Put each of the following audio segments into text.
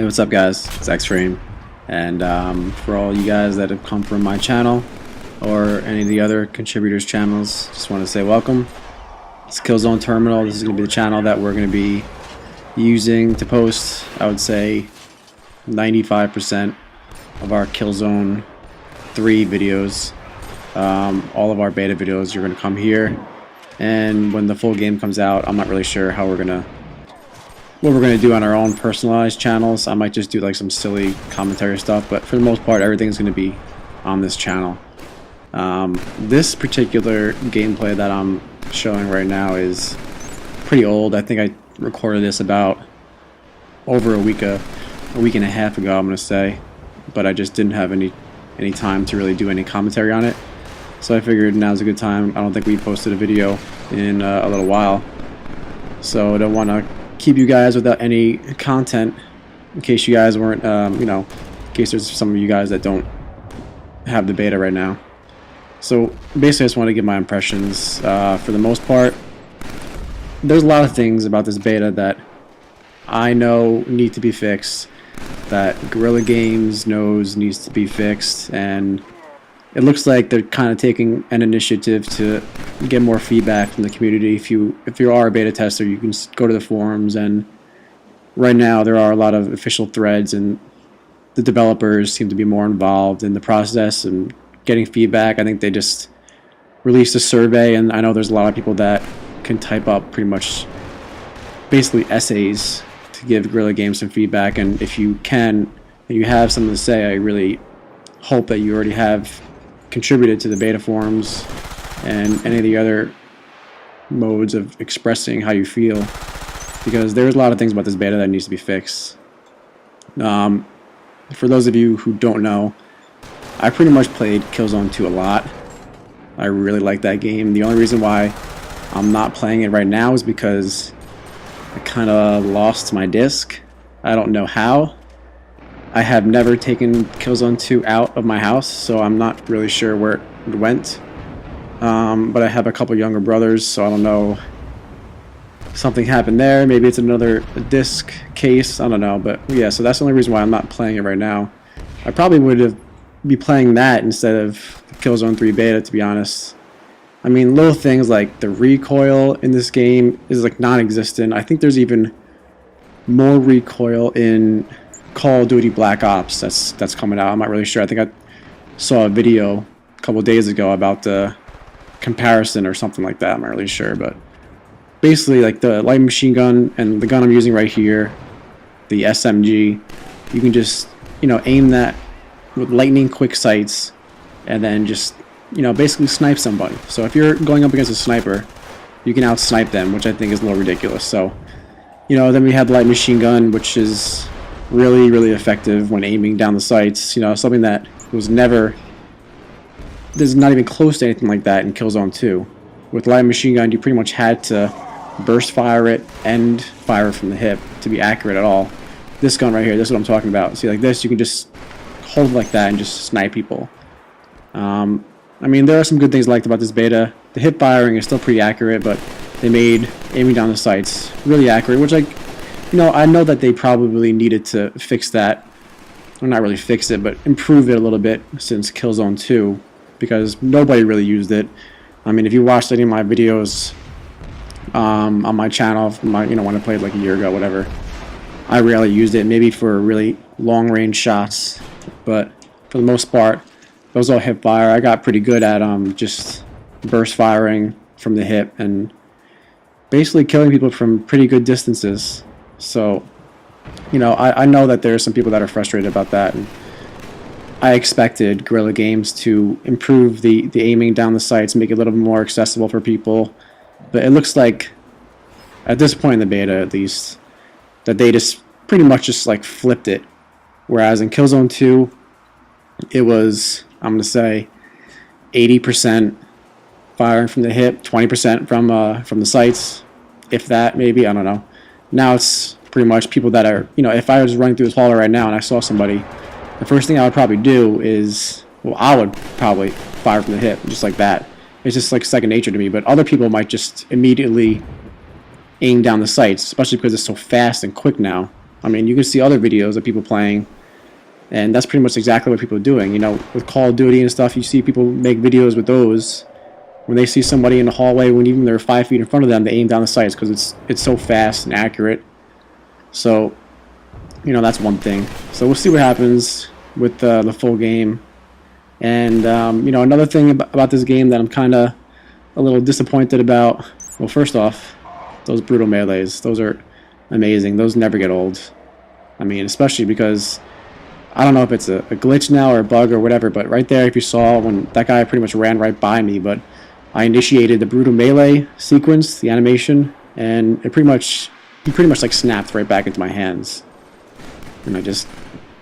Hey, what's up, guys? It's X-Frame, and for all you guys that have come from my channel or any of the other contributors' channels, just want to say welcome. It's Killzone Terminal. This is going to be the channel that we're going to be using to post, I would say, 95% of our Killzone 3 videos. All of our beta videos are going to come here, and when the full game comes out, I'm not really sure how what we're going to do on our own personalized channels. I might just do like some silly commentary stuff, but for the most part everything's going to be on this channel. This particular gameplay that I'm showing right now is pretty old. I think I recorded this about over a week and a half ago, I'm going to say, but I just didn't have any time to really do any commentary on it, so I figured now's a good time. I don't think we posted a video in a little while, so I don't want to keep you guys without any content in case you guys weren't, in case there's some of you guys that don't have the beta right now. So basically I just want to give my impressions. For the most part, there's a lot of things about this beta that I know need to be fixed, that Guerrilla Games knows needs to be fixed, and it looks like they're kind of taking an initiative to get more feedback from the community. If you are a beta tester, you can go to the forums, and right now there are a lot of official threads, and the developers seem to be more involved in the process and getting feedback. I think they just released a survey, and I know there's a lot of people that can type up pretty much basically essays to give Guerrilla Games some feedback, and if you can and you have something to say, I really hope that you already have contributed to the beta forums and any of the other modes of expressing how you feel, because there's a lot of things about this beta that needs to be fixed. For those of you who don't know, I pretty much played Killzone 2 a lot. I really like that game. The only reason why I'm not playing it right now is because I kind of lost my disc. I don't know how. I have never taken Killzone 2 out of my house, so I'm not really sure where it went. But I have a couple younger brothers, so I don't know. Something happened there. Maybe it's another disc case. I don't know. But yeah, so that's the only reason why I'm not playing it right now. I probably would be playing that instead of Killzone 3 beta, to be honest. I mean, little things like the recoil in this game is like non-existent. I think there's even more recoil in Call of Duty Black Ops that's coming out. I'm not really sure. I think I saw a video a couple days ago about the comparison or something like that. I'm not really sure, but basically, like the light machine gun and the gun I'm using right here, the SMG, you can just aim that with lightning quick sights and then just basically snipe somebody. So if you're going up against a sniper, you can out snipe them, which I think is a little ridiculous. So then we have the light machine gun, which is really effective when aiming down the sights. Something that was never, there's not even close to anything like that in Killzone 2. With light machine gun, you pretty much had to burst fire it and fire it from the hip to be accurate at all. This gun right here, this is what I'm talking about. See, like this, you can just hold it like that and just snipe people. I mean, there are some good things I liked about this beta. The hip firing is still pretty accurate, but they made aiming down the sights really accurate, which I know that they probably needed to fix that. Well, not really fix it, but improve it a little bit since Killzone 2, because nobody really used it. I mean, if you watched any of my videos on my channel, when I played like a year ago, whatever, I rarely used it, maybe for really long-range shots, but for the most part, it was all hip fire. I got pretty good at just burst firing from the hip and basically killing people from pretty good distances. So, I know that there are some people that are frustrated about that, and I expected Guerrilla Games to improve the aiming down the sights, make it a little bit more accessible for people, but it looks like, at this point in the beta at least, that they just pretty much just like flipped it. Whereas in Killzone 2, it was, I'm going to say, 80% firing from the hip, 20% from the sights, if that, maybe, I don't know. Now it's pretty much people that are, if I was running through this hallway right now and I saw somebody, the first thing I would probably do is, well, I would probably fire from the hip, just like that. It's just like second nature to me, but other people might just immediately aim down the sights, especially because it's so fast and quick now. I mean, you can see other videos of people playing, and that's pretty much exactly what people are doing. You know, with Call of Duty and stuff, you see people make videos with those. When they see somebody in the hallway, when even they're 5 feet in front of them, they aim down the sights because it's so fast and accurate. So, you know, that's one thing. So we'll see what happens with the full game. And, you know, another thing about this game that I'm kind of a little disappointed about, well, first off, those brutal melees, those are amazing. Those never get old. I mean, especially because I don't know if it's a glitch now or a bug or whatever, but right there, if you saw when that guy pretty much ran right by me, but I initiated the brutal melee sequence, the animation, and he pretty much like snapped right back into my hands, and I just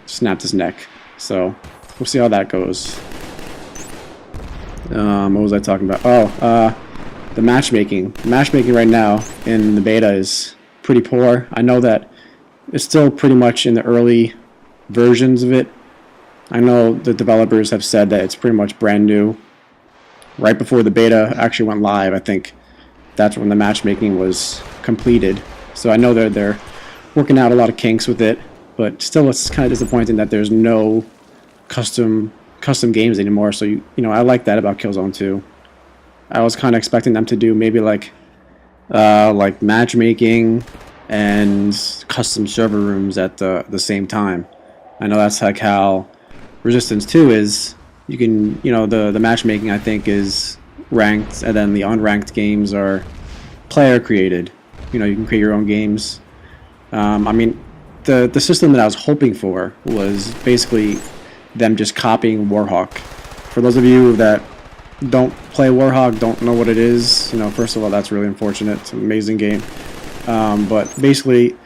snapped his neck. So we'll see how that goes. What was I talking about? Oh, the matchmaking. The matchmaking right now in the beta is pretty poor. I know that it's still pretty much in the early versions of it. I know the developers have said that it's pretty much brand new. Right before the beta actually went live, I think that's when the matchmaking was completed. So I know they're working out a lot of kinks with it, but still it's kind of disappointing that there's no custom games anymore. So you know, I like that about Killzone 2. I was kind of expecting them to do maybe like matchmaking and custom server rooms at the same time. I know that's like how Resistance 2 is. You can, you know, the matchmaking I think is ranked, and then the unranked games are player created. You know, you can create your own games. I mean, the system that I was hoping for was basically them just copying Warhawk. For those of you that don't play Warhawk, don't know what it is, you know, first of all, that's really unfortunate. It's an amazing game. But basically,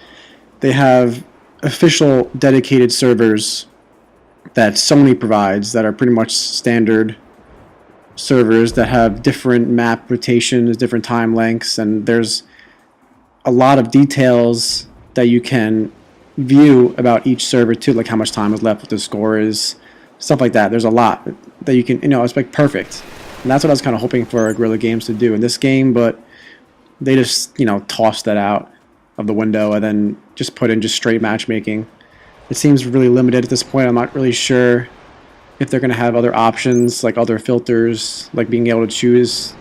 they have official dedicated servers that Sony provides that are pretty much standard servers that have different map rotations, different time lengths, and there's a lot of details that you can view about each server too, like how much time is left, what the score is, stuff like that. There's a lot that you can, you know, it's like perfect. And that's what I was kind of hoping for Guerrilla Games to do in this game, but they just, you know, tossed that out of the window and then just put in just straight matchmaking. It seems really limited at this point. I'm not really sure if they're going to have other options, like other filters, like being able to choose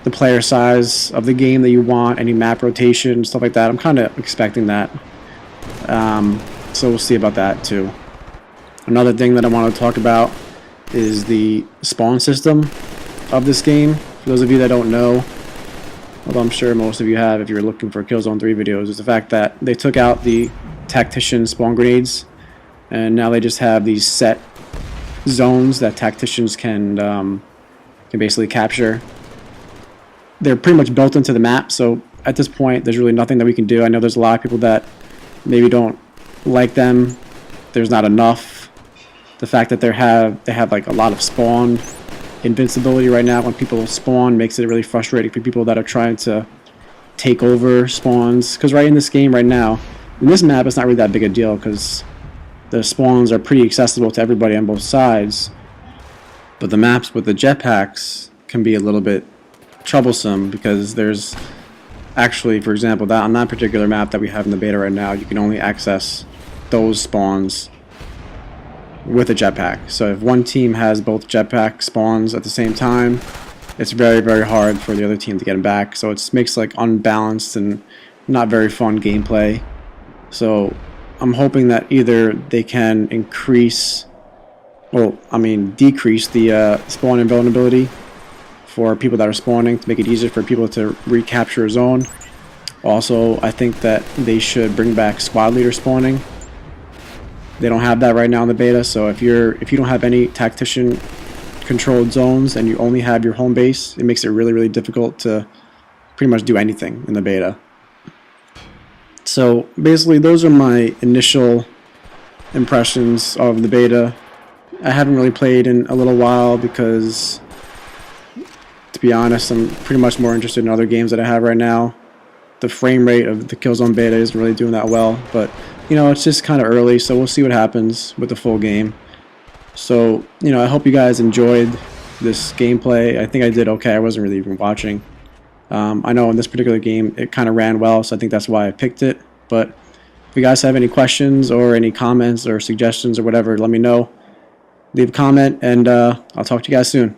the player size of the game that you want, any map rotation, stuff like that. I'm kind of expecting that. So we'll see about that too. Another thing that I want to talk about is the spawn system of this game. For those of you that don't know, although I'm sure most of you have if you're looking for Killzone 3 videos, is the fact that they took out the tactician spawn grenades, and now they just have these set zones that tacticians can basically capture. They're pretty much built into the map, so at this point there's really nothing that we can do. I know there's a lot of people that maybe don't like them. There's not enough. The fact that they have like a lot of spawn invincibility right now when people spawn makes it really frustrating for people that are trying to take over spawns, because right in this game right now, in this map, it's not really that big a deal because the spawns are pretty accessible to everybody on both sides. But the maps with the jetpacks can be a little bit troublesome because there's actually, for example, that on that particular map that we have in the beta right now, you can only access those spawns with a jetpack. So if one team has both jetpack spawns at the same time, it's very, very hard for the other team to get them back. So it makes like unbalanced and not very fun gameplay. So I'm hoping that either they can decrease the spawn invulnerability for people that are spawning to make it easier for people to recapture a zone. Also, I think that they should bring back squad leader spawning. They don't have that right now in the beta, so if you don't have any tactician controlled zones and you only have your home base, it makes it really, really difficult to pretty much do anything in the beta. So basically those are my initial impressions of the beta. I haven't really played in a little while because, to be honest, I'm pretty much more interested in other games that I have right now. The frame rate of the Killzone beta isn't really doing that well, but you know, it's just kind of early, so we'll see what happens with the full game. So, you know, I hope you guys enjoyed this gameplay. I think I did okay. I wasn't really even watching. I know in this particular game it kind of ran well, so I think that's why I picked it. But If you guys have any questions or any comments or suggestions or whatever, let me know. Leave a comment, and I'll talk to you guys soon.